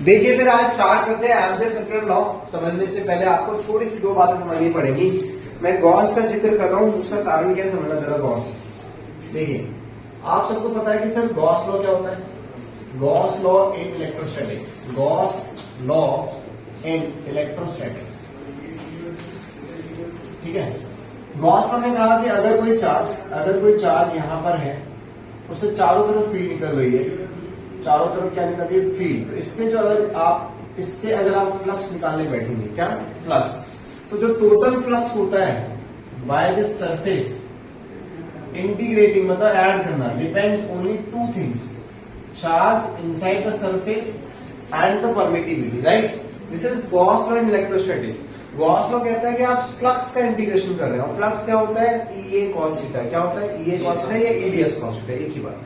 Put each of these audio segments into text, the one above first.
देखिए फिर आज स्टार्ट करते हैं एम्पीयर सर्कुलर लॉ। समझने से पहले आपको थोड़ी सी दो बातें समझनी पड़ेगी। मैं गॉस का जिक्र कर रहा हूं, उसका कारण क्या समझना जरा गॉस। देखिए आप सबको पता है कि सर गॉस लॉ क्या होता है। Gauss law in electrostatic, Gauss law in electrostatics, ठीक है। गॉस लॉ ने कहा कि अगर कोई चार्ज यहां पर है, उससे चारों तरफ फील्ड निकल रही है, चारों तरफ क्या निकल रही है, फील्ड। तो इससे अगर आप फ्लक्स निकालने बैठेंगे, क्या फ्लक्स, तो जो टोटल फ्लक्स होता है बाय दिस सरफेस इंटीग्रेटिंग मतलब ऐड करना, depends only two things, charge inside the surface and the permittivity, right. This is Gauss law in electrostatics. Gauss law कहता है कि आप फ्लक्स का इंटीग्रेशन कर रहे हैं, और फ्लक्स क्या होता है, ई ए कॉस थीटा। क्या होता है, ई ए कॉस थीटा या ईडीएस कॉस थीटा, एक ही बात,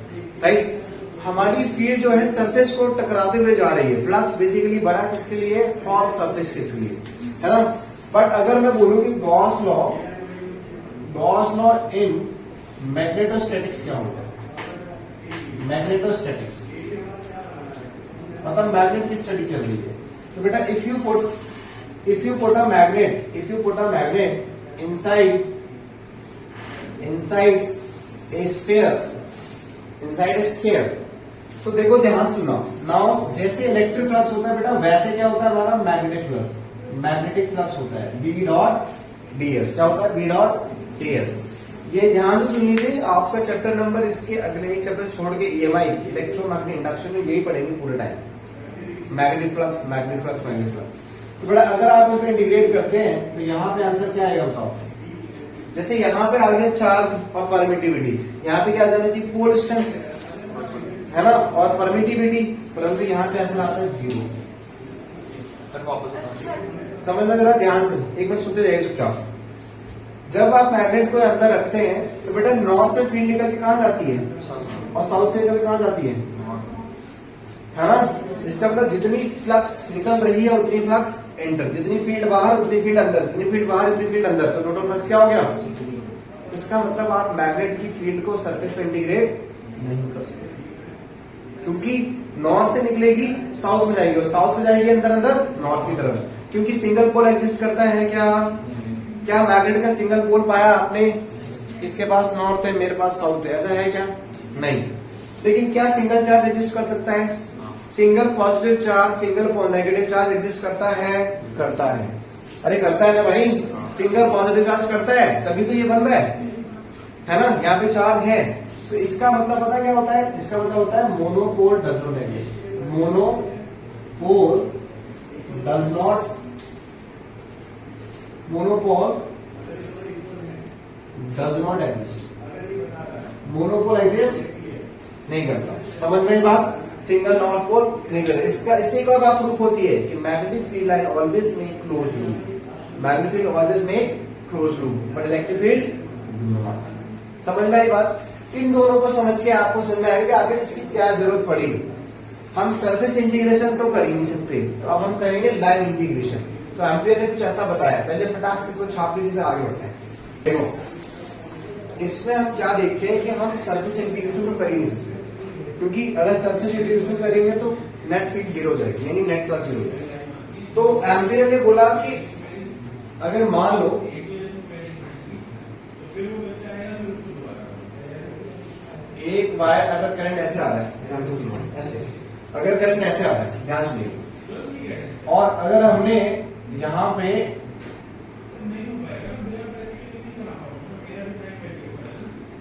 राइट। हमारी फील्ड जो है सरफेस को टकराते हुए जा रही है। फ्लक्स बेसिकली बड़ा किसके लिए, फॉर सरफेस के लिए, है ना। बट अगर मैं बोलूं कि गॉस लॉ इन मैग्नेटोस्टैटिक्स क्या होता है, मैग्नेटोस्टैटिक्स मतलब मैग्नेट की स्टडी चल रही है। तो बेटा if you put a magnet inside a sphere, तो देखो ध्यान सुनो। नाउ जैसे इलेक्ट्रिक फ्लक्स होता है बेटा, वैसे क्या होता है हमारा मैग्नेटिक फ्लक्स होता है, बी डॉट डीएस। क्या होता है, बी डॉट डीएस। ये ध्यान से सुन लीजिए, आपका चैप्टर नंबर इसके अगले एक चैप्टर छोड़ के ईएमआई इलेक्ट्रोमैग्नेटिक इंडक्शन में यही पढ़ेंगे पूरे टाइम, मैग्नेटिक फ्लक्स। तो बेटा अगर आप इसमें इंटीग्रेट करते हैं तो यहाँ पे आंसर क्या आएगा बताओ। जैसे यहाँ पे आ गया चार्ज और परमिटिविटी, यहाँ पे क्या आ जाना चाहिए, पोल स्ट्रेंथ, है ना, और परमिटिविटी, परंतु यहाँ पे आंसर आता है 0। समझना जरा ध्यान से, एक मिनट सुनते जाइए चुपचाप। जब आप मैग्नेट को अंदर रखते हैं तो बेटा नॉर्थ से फील्ड निकल के कहां जाती है, और साउथ से निकल के कहां जाती है ना। इसका मतलब जितनी फ्लक्स निकल रही है उतनी फ्लक्स एंटर, जितनी फील्ड बाहर उतनी फील्ड अंदर, जितनी फील्ड बाहर उतनी फील्ड अंदर, तो टोटल फ्लक्स क्या हो गया। इसका मतलब आप मैग्नेट की फील्ड को सरफेस पे इंटीग्रेट नहीं कर सकते, क्योंकि नॉर्थ से निकलेगी साउथ में जाएगी, और साउथ से जाएगी अंदर नॉर्थ की तरफ, क्योंकि सिंगल पोल एग्जिस्ट करता है। क्या मैग्नेट का सिंगल पोल पाया आपने, इसके पास नॉर्थ है मेरे पास साउथ है, ऐसा है क्या, नहीं। लेकिन क्या सिंगल चार्ज एग्जिस्ट कर सकता है, single positive charge, single negative charge exist करता है। अरे करता है ना भाई, सिंगल पॉजिटिव चार्ज करता है, तभी तो ये बन रहा है ना। यहाँ पे चार्ज है, तो इसका मतलब पता क्या होता है, इसका मतलब होता है monopole does not exist. Monopole does not exist. Monopole exist नहीं करता, समझ में बात। सिंगल नॉर्थ पोल नहीं करता। इससे एक और बात प्रूफ होती है कि magnetic field line always make close loop, magnetic field always make close loop, but electric field do not. समझ में आई बात। इन दोनों को समझ के आपको समझ में आएगा कि आखिर इसकी क्या जरूरत पड़ी। हम सरफेस इंटीग्रेशन तो कर ही नहीं सकते, तो अब हम करेंगे लाइन इंटीग्रेशन। तो एम्पियर ने कुछ ऐसा बताया, पहले फटाक से इसको छाप लीजिए फिर आगे बढ़ते हैं। देखो इसमें हम क्या देखते हैं कि हम सरफेस इंटीग्रेशन तो कर ही नहीं सकते, क्योंकि अगर सरफेस इंटीग्रेशन करेंगे तो नेट फील्ड 0 हो जाएगी, यानी नेट फ्लक्स 0 हो जाएगा। तो एम्पियर ने बोला कि अगर मान लो एक वायर, अगर करंट ऐसे आ रहा है, ऐसे अगर करंट ऐसे आ रहा है, ध्यान सुनिए, और अगर हमने यहां पे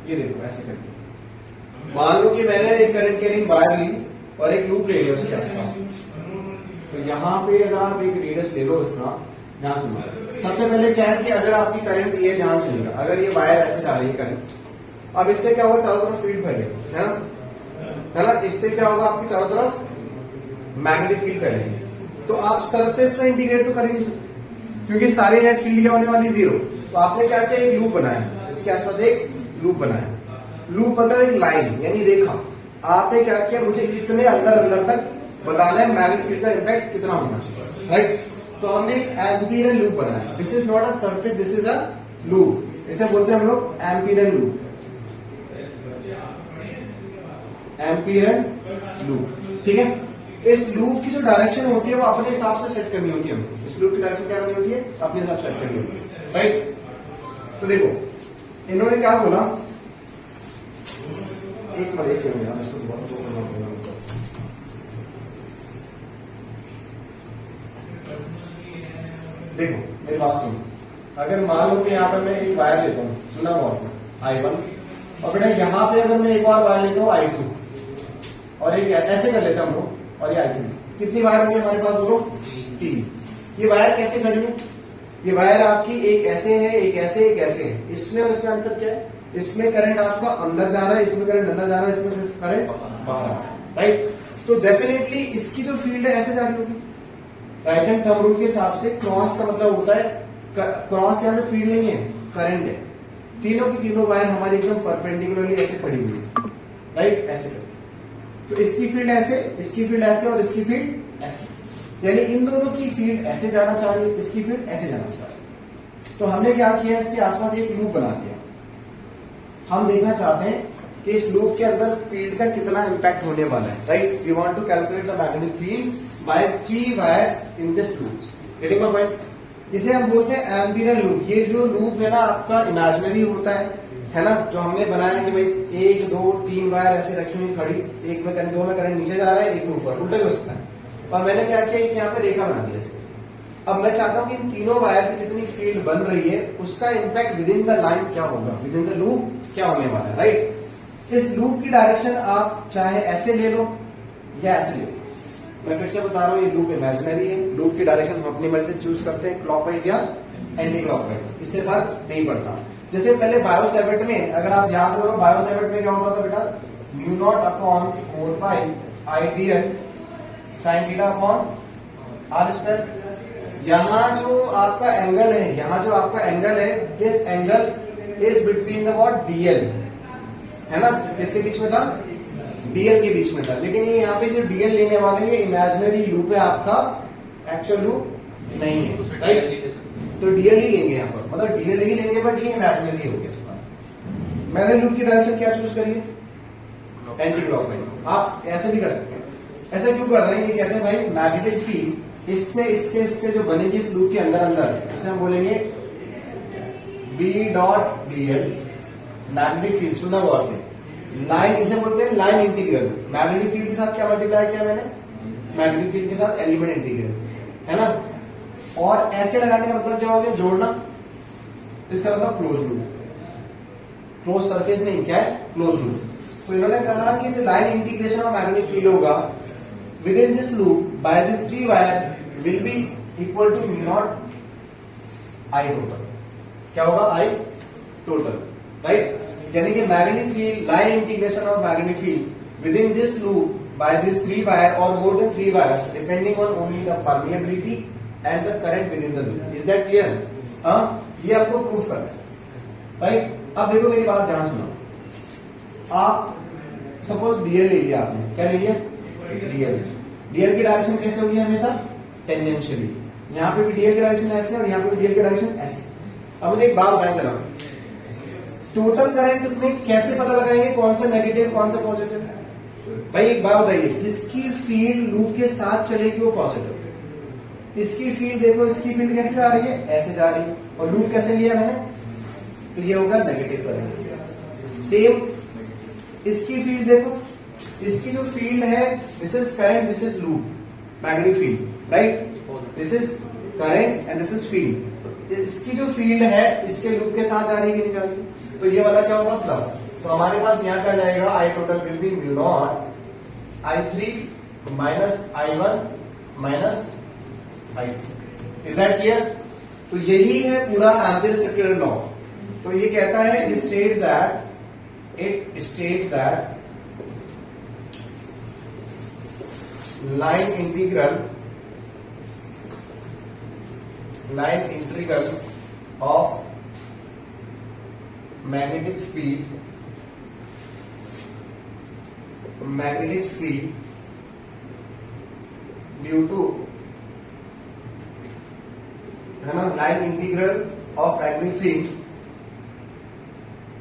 ये देखो ऐसे करके, मान लो कि मैंने एक करंट कैरिंग वायर ली और एक लूप ले लिया उसके आसपास, तो यहाँ पे अगर आप एक रेडियस ले लो इसका, ध्यान सुनिए। सबसे पहले क्या है कि अगर आपकी करंट ये, ध्यान सुनिएगा, अगर ये वायर ऐसे जा रही है करंट, अब इससे क्या होगा, चारों तरफ फील्ड फैलेगी, है ना। इससे क्या होगा, आपकी चारों तरफ मैग्नेटिक फील्ड फैलेगी। तो आप सरफेस में इंटीग्रेट तो कर ही नहीं सकते, क्योंकि सारी नेट फील्ड क्या होने वाली 0। तो आपने क्या किया, एक लूप बनाया, इसके आसपास एक लूप बनाया। लूप मतलब एक लाइन यानी रेखा। आपने क्या किया, मुझे इतने अंदर तक बताना है मैग्नेटिक फील्ड का इम्पैक्ट कितना होना चाहिए, राइट। तो हमने एक एम्पियरन लूप बनाया। This is not a surface, this is a loop. इसे बोलते हैं हम लोग एम्पियरन लूप, ठीक है। इस लूप की जो डायरेक्शन होती है वो अपने हिसाब से सेट करनी होती है हमको। इस लूप की डायरेक्शन क्या करनी होती है? अपने हिसाब से सेट करनी होती है, राइट। तो देखो इन्होंने क्या बोला, एक मिनट यार, इसको बहुत करना पड़ेगा। देखो मेरी बात सुनो, अगर मान लो कि यहाँ पर मैं एक वायर लेता हूँ, सुना हुआ उसने I1, और बेटा यहाँ पे अगर मैं एक और वायर लेता हूँ I2, और एक ऐसे कर लेता हूँ और ये I3, कितनी वायर होंगी हमारे पास बोलो? 3। ये वायर कैसे खड़ी है? ये वायर आपकी एक ऐसे है, एक ऐसे, एक ऐसे है। इसमें और इसमें अंतर क्या है? इसमें करंट आपका अंदर जा रहा है, इसमें करंट अंदर जा रहा है, इसमें करंट बाहर, राइट। तो डेफिनेटली इसकी जो फील्ड है ऐसे जा रही होगी। राइट हैंड थंब रूल के हिसाब से क्रॉस का मतलब होता है, क्रॉस यहाँ पे फील्ड नहीं है, करंट है। तीनों की तीनों वायर हमारी एकदम परपेंडिकुलरली ऐसे खड़ी हुई है, राइट, ऐसे खड़ी। तो इसकी फील्ड ऐसे, इसकी फील्ड ऐसे और इसकी फील्ड ऐसे, यानी इन दोनों की फील्ड ऐसे जाना चाह रही है, इसकी फील्ड ऐसे जाना चाह रही है। तो हमने क्या किया, इसके आसपास एक लूप बना दिया। हम देखना चाहते हैं कि इस लूप के अंदर फील्ड का कितना इंपैक्ट होने वाला है, right. We want to calculate the magnetic field by 3 wires in this loop. Getting my point. इसे हम बोलते हैं एम्पिरियल लूप। ये जो लूप है ना आपका इमेजिनरी होता है ना, जो हमने बनाया कि भाई 1 2 3 वायर ऐसे रखी हुई खड़ी, एक में करंट, 2 में करंट नीचे जा रहा है, एक में ऊपर, उल्टा भी हो सकता है। और मैंने क्या किया, एक यहाँ पे रेखा बना दी ऐसे। अब मैं चाहता हूं कि इन तीनों वायर से जितनी फील्ड बन रही है उसका impact with in the line क्या होगा, विद इन द लूप क्या होने वाला है, राइट। इस लूप की डायरेक्शन आप चाहे ऐसे ले लो या ऐसे ले लो। मैं फिर से बता रहा हूं, ये लूप इमेजिनरी है। लूप की डायरेक्शन हम अपनी मर्जी से चूज करते हैं, क्लॉकवाइज या एंटी क्लॉकवाइज, इससे फर्क नहीं पड़ता। जैसे पहले बायो सेवर्ट में, अगर आप याद करो, बायो सेवर्ट में क्या होता था बेटा, μ0 upon 4 pi ideal sine theta upon R square. यहां जो आपका एंगल है, यहां जो आपका एंगल है, this angle is between the what, DL, है ना। किसके बीच में था? डीएल के बीच में था। लेकिन ये यहाँ पे जो डीएल लेने वाले हैं, इमेजिनरी लूप है आपका, एक्चुअल लूप नहीं है, राइट। तो डीएल ही लेंगे यहाँ पर, मतलब डीएल ही लेंगे, बट ये इमेजिनरी हो गया इसका। मैंने लूप की डायरेक्शन क्या चूज करी है? Anti clockwise. आप ऐसे भी कर सकते हैं। ऐसा क्यों कर रहे हैं? ये कहते हैं भाई मैग्नेटिक फील्ड इससे जो बनेगी इस लूप के अंदर अंदर, उसे हम बोलेंगे B dot DL magnetic field. सुनना गौर से, लाइन इसे बोलते हैं लाइन इंटीग्रल। मैग्नेटिक फील्ड के साथ क्या मल्टीप्लाई किया मैंने? मैग्नेटिक फील्ड के साथ एलिमेंट इंटीग्रल, है ना। और ऐसे लगाने का मतलब क्या हो गया? जोड़ना। इसका मतलब क्लोज लूप, क्लोज सरफेस नहीं, क्या है? Close loop. तो इन्होंने कहा कि जो line integration of magnetic field होगा within this loop by this 3 wire will be equal to μ0 I total. क्या होगा? I total, right. यानी कि magnetic field, line integration of magnetic field within this loop by this 3 wire और more than 3 wires depending on only the permeability and the current within the loop. Is that clear? ये आपको proof करना है, right. अब देखो मेरी बात ध्यान सुनो। आप सपोज डीएल ले लिया आपने, क्या ले लिया? डीएल। डीएल की डायरेक्शन कैसे होगी? हमेशा टेंजेंशियली। यहाँ पे भी डीएल की डायरेक्शन ऐसे और यहाँ पे भी डीएल की डायरेक्शन ऐसे। अब मुझे एक बात बताएं जरा, टोटल करंट में कैसे पता लगाएंगे कौन सा नेगेटिव कौन सा पॉजिटिव? भाई एक बात बताइए, जिसकी फील्ड लूप के साथ चलेगी वो पॉजिटिव। इसकी फील्ड देखो, इसकी फील्ड कैसे जा रही है? ऐसे जा रही है। और लूप कैसे लिया मैंने? तो ये होगा नेगेटिव करंट। सेम इसकी फील्ड देखो, इसकी जो फील्ड है, this is current, this is loop, magnetic field, right. This is current and this is field. इसकी जो फील्ड है इसके लूप के साथ जा रही है कि नहीं जा रही? तो ये वाला क्या होगा? प्लस। तो हमारे पास यहाँ क्या जाएगा? I total will be μ0 I3 minus I1 minus I2। Is that clear? तो यही है पूरा एम्पियर्स सेक्रेटरी लॉ। तो ये कहता है, it states that line integral of magnetic field due to, है ना, line integral of magnetic field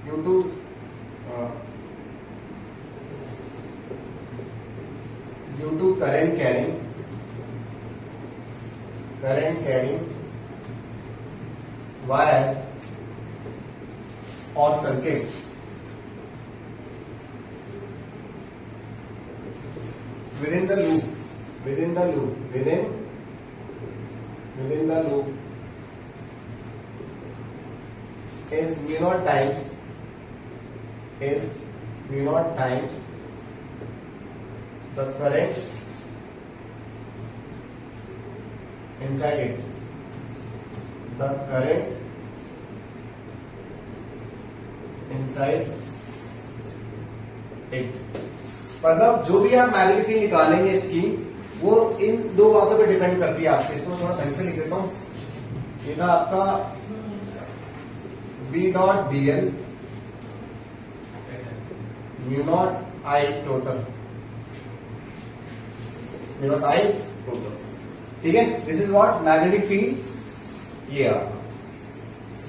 due to current current carrying wire or circuit within the loop is mu naught times the current inside it. The current inside it. मतलब जो भी आप magnetic field निकालेंगे इसकी, वो इन दो बातों पे डिपेंड करती है आपकी। इसको थोड़ा ढंग से लिख देता हूं। ये था आपका V dot dl mu naught I total, mu naught I total. ठीक है, this is what magnetic field.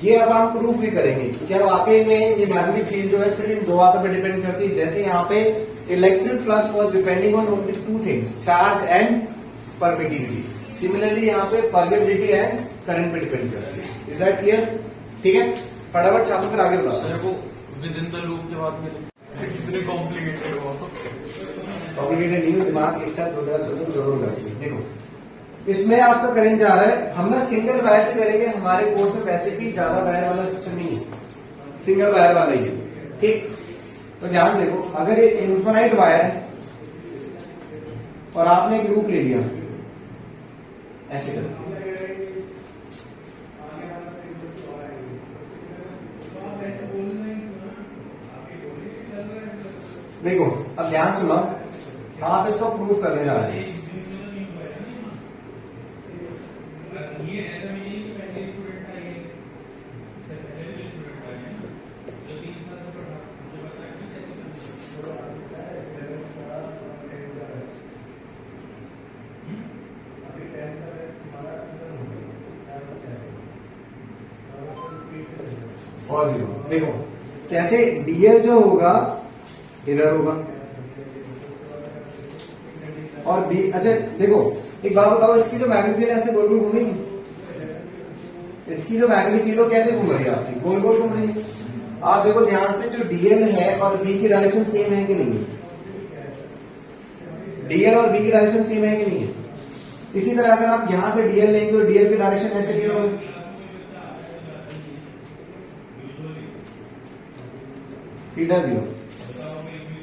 ये अब हम प्रूफ भी करेंगे क्या वाकई में ये मैग्नेटिक फील्ड जो है सिर्फ इन दो बातों पे डिपेंड करती है। जैसे यहाँ पे electric flux was depending on only two things, charge and permittivity. Similarly यहाँ पे परमिटिविटी एंड करंट पे डिपेंड करती है। Is that clear? ठीक है, फटाफट चैप्टर फिर आगे बताओ। सर वो विद इन द लूप के बाद में कितने कॉम्प्लिकेटेड हुआ। कॉम्प्लिकेटेड नहीं, दिमाग एक साथ दो जगह चलते जरूर करती है। देखो इसमें आपका करंट जा रहा है, हम ना सिंगल वायर से करेंगे। हमारे कोर्स में वैसे भी ज्यादा वायर वाला सिस्टम नहीं है, सिंगल वायर वाला ही है। ठीक, तो ध्यान देखो, अगर ये इन्फिनाइट वायर है और आपने एक लूप ले लिया, ऐसे करो, देखो अब ध्यान सुनो, आप इसको प्रूव करने जा रहे हैं। और जीरो, देखो कैसे डीएल जो होगा इधर होगा और बी। अच्छा देखो एक बात बताओ, इसकी जो मैग्नेटिक फील्ड ऐसे गोल गोल घूमेगी, इसकी जो मैग्नेटिक फील्ड वो कैसे घूम रही है आपकी? गोल गोल घूम रही है। आप देखो ध्यान से, जो डीएल है और बी की डायरेक्शन सेम है कि नहीं है? डीएल और बी की डायरेक्शन सेम है कि नहीं है? इसी तरह अगर आप यहां पे डीएल लेंगे तो डीएल की डायरेक्शन ऐसे नहीं होगी, थीटा जीरो।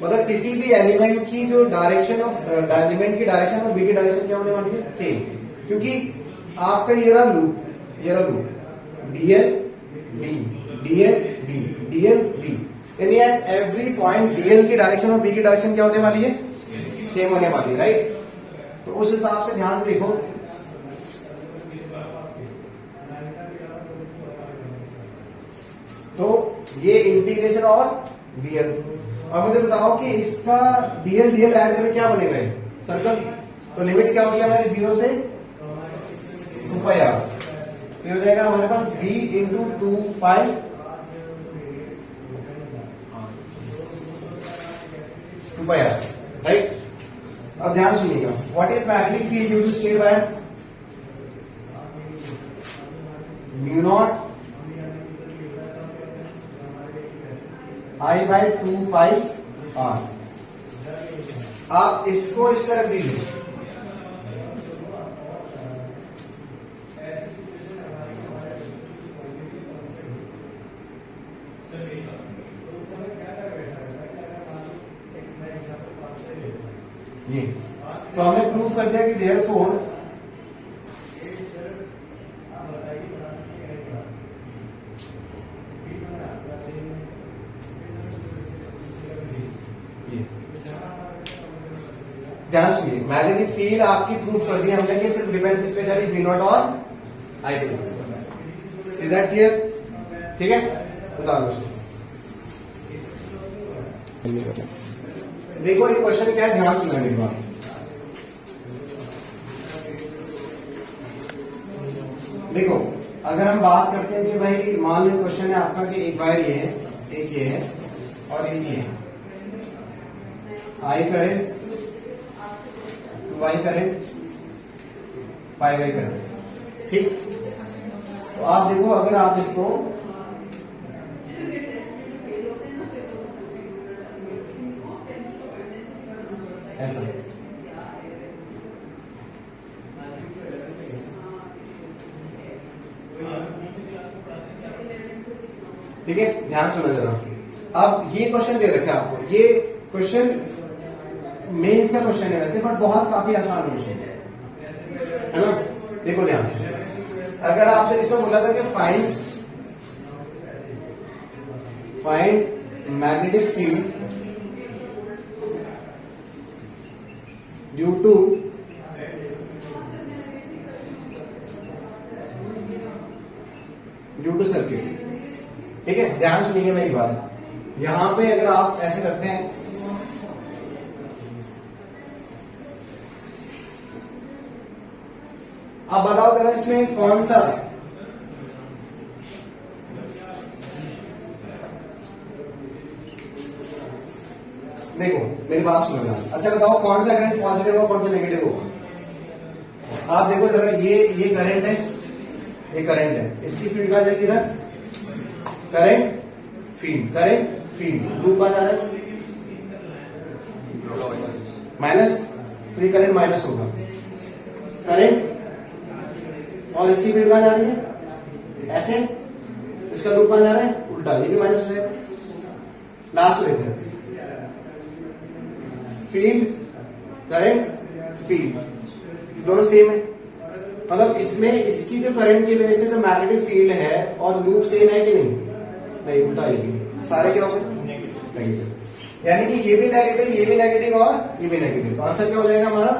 मतलब किसी भी एलिमेंट की जो डायरेक्शन ऑफ एलिमेंट की डायरेक्शन और बी की डायरेक्शन क्या होने वाली है? सेम। क्योंकि आपका ये रहा loop, dl B dl B dl B, यानी एट एवरी पॉइंट डीएल की डायरेक्शन और बी की डायरेक्शन क्या होने वाली है? सेम होने वाली है, राइट? तो उस हिसाब से ध्यान से देखो, तो ये इंटीग्रेशन और डीएल। अब मुझे बताओ कि इसका डीएल डीएल ऐड करके क्या बनेगा सर्कल? तो लिमिट क्या होगी हमारी? 0 से 2 पाई आर। तो हो जाएगा हमारे पास b into 2 pi R, right? अब ध्यान सुनिएगा, what is magnetic field due to straight wire? Mu naught I by 2 pi R. आप इसको इस तरह दीजिए, ये तो हमने प्रूफ कर दिया कि देयरफॉर ध्यान सुनिए, मैग्नेटिक फील्ड आपकी प्रूफ कर दी हमने कि सिर्फ डिपेंड किस पे करी? बी नॉट और आई पे। Is that clear? ठीक है, बता दो। देखो ये क्वेश्चन क्या है, ध्यान सुना मेरी बात। देखो अगर हम बात करते हैं कि भाई मान लो क्वेश्चन है आपका कि एक वायर ये है, एक ये है और एक ये है, I current 2i current 5i current. ठीक, तो आप देखो अगर आप इसको ऐसा, ठीक है, ध्यान सुनो जरा। अब ये क्वेश्चन दे रखा है आपको, ये क्वेश्चन मेंस का क्वेश्चन है वैसे, बट बहुत काफी आसान क्वेश्चन है ना। देखो ध्यान से, अगर आपसे इसमें बोला था कि find magnetic field due to circuit, ठीक है, ध्यान सुनिए मेरी बात। यहां पे अगर आप ऐसे करते हैं, अब बताओ जरा इसमें कौन सा, देखो मेरी बात सुनो ध्यान। अच्छा बताओ कौन सा करंट पॉजिटिव होगा, कौन सा नेगेटिव होगा। आप देखो जरा, ये करंट है, ये करंट है, इसकी फील्ड कहां जाएगी, इधर करंट फील्ड लूप आ जा रहा है माइनस, तो ये करंट माइनस होगा करंट, और इसकी फील्ड कहां जा रही है ऐसे, इसका लूप कहां जा रहा है उल्टा, ये भी माइनस हो जाएगा। लास्ट में देखो फील्ड करंट फील्ड दोनों सेम है, मतलब इसमें इसकी जो करंट की वजह से जो मैग्नेटिक फील्ड है और लूप सेम है कि नहीं उल्टा आएगी, सारे क्या हो नेगेटिव, यानी कि ये भी नेगेटिव और ये भी नेगेटिव, तो आंसर क्या हो जाएगा हमारा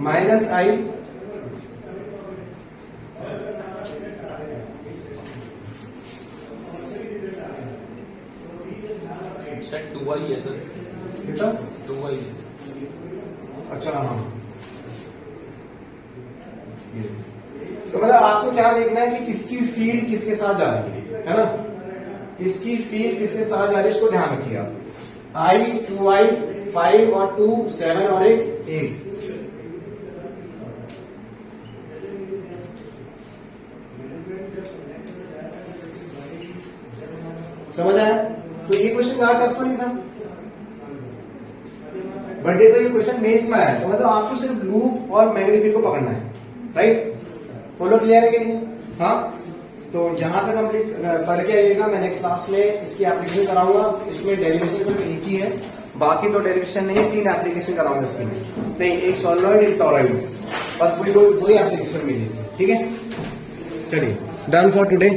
-i सेट 2i है सर, बेटा 2i है। अच्छा हाँ, तो मतलब आपको क्या देखना है कि किसकी फील्ड किसके साथ जा रही है ना, किसकी फील्ड किसके साथ जा रही है, उसको ध्यान रखिए आप। i 2i 5 और 2 7 और 8। समझ आया। तो ये क्वेश्चन ज्यादा टफ तो नहीं था, बट देखो ये क्वेश्चन मेंस में आया है, तो मतलब आपको सिर्फ लूप और मैग्नेटिक फील्ड को पकड़ना है, राइट। बोलो क्लियर है कि नहीं। हाँ, तो यहां तक कंप्लीट पढ़ के आइएगा, मैं नेक्स्ट क्लास में इसकी एप्लीकेशन कराऊंगा। इसमें डेरिवेशन सिर्फ एक ही है, बाकी तो डेरिवेशन नहीं है, 3 एप्लीकेशन कराऊंगा इसकी नहीं, एक सॉलोइड एक टॉरॉइड, बस वही दो ही एप्लीकेशन मिली इसमें, ठीक है। चलिए, डन फॉर टुडे।